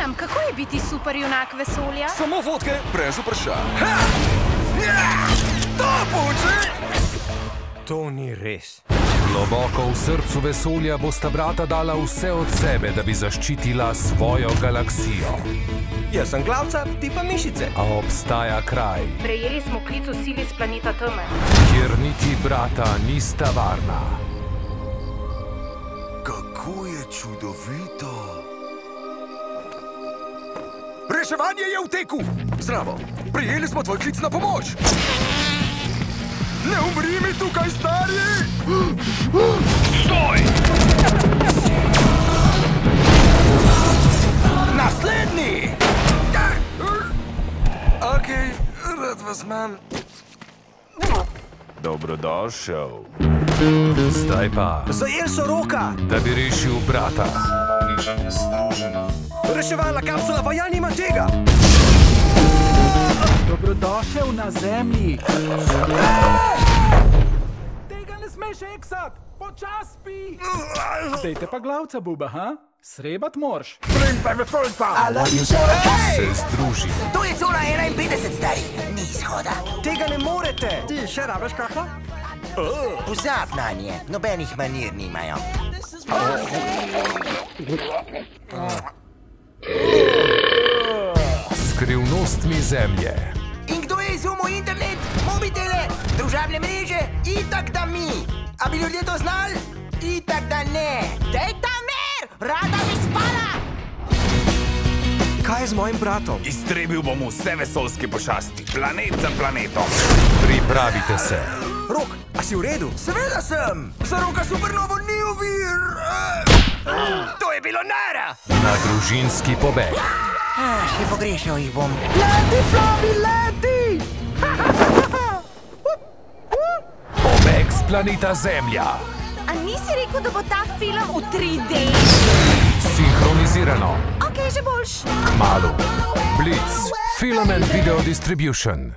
Sam, kako je biti superjunak vesolja? Samo fotke, brez vprašanj. To puči! To ni res. Globoko v srcu vesolja bosta brata dala vse od sebe, da bi zaščitila svojo galaksijo. Jaz sem glavca, ti pa mišice. A obstaja kraj, Prejeli smo klic v sili z planeta Teme. kjer niti brata nista varna. Kako je čudovito! Reševanje je v teku! Zdravo, prijeli smo tvoj klic na pomoč! Ne umri mi tukaj, stari! Stoj! Naslednji! Okej, rad vas imam. Dobrodošel. Zdaj pa, Zajel so roka! da bi rešil brata. Reševalna kapsula, pa ja nima tega! Dobrodošel na zemlji. Tega ne smeš eksat, počas spi. Dejte pa glavca, buba, ha? Srebat morš. Se združi. To je cona 51, stari. Ni izhoda. Tega ne morete! Ti še rabiš kakla? Pozab na nje. Nobenih manir nimajo. Skrivnostmi zemlje. In kdo je izumil internet, mobitele, družabne mreže? Itak da mi. A bi ljudje to znali? Itak da ne. Dej ta mer! Rada bi spala! Kaj je z mojim bratom? Iztrebil bom vse vesoljske pošasti, planet za planetom. Pripravite se. Rok, a si v redu? Seveda sem! Za roka supernovo ni ovir! To je bilo nara! Na družinski pobeg. Še pogrešal jih bom. Leti, Flavi, leti! Pobeg z planeta Zemlja. A nisi rekel, da bo ta film v 3D? Sinhronizirano. Okej, že boljš. Kmalu. Blitz. Film and Video Distribution.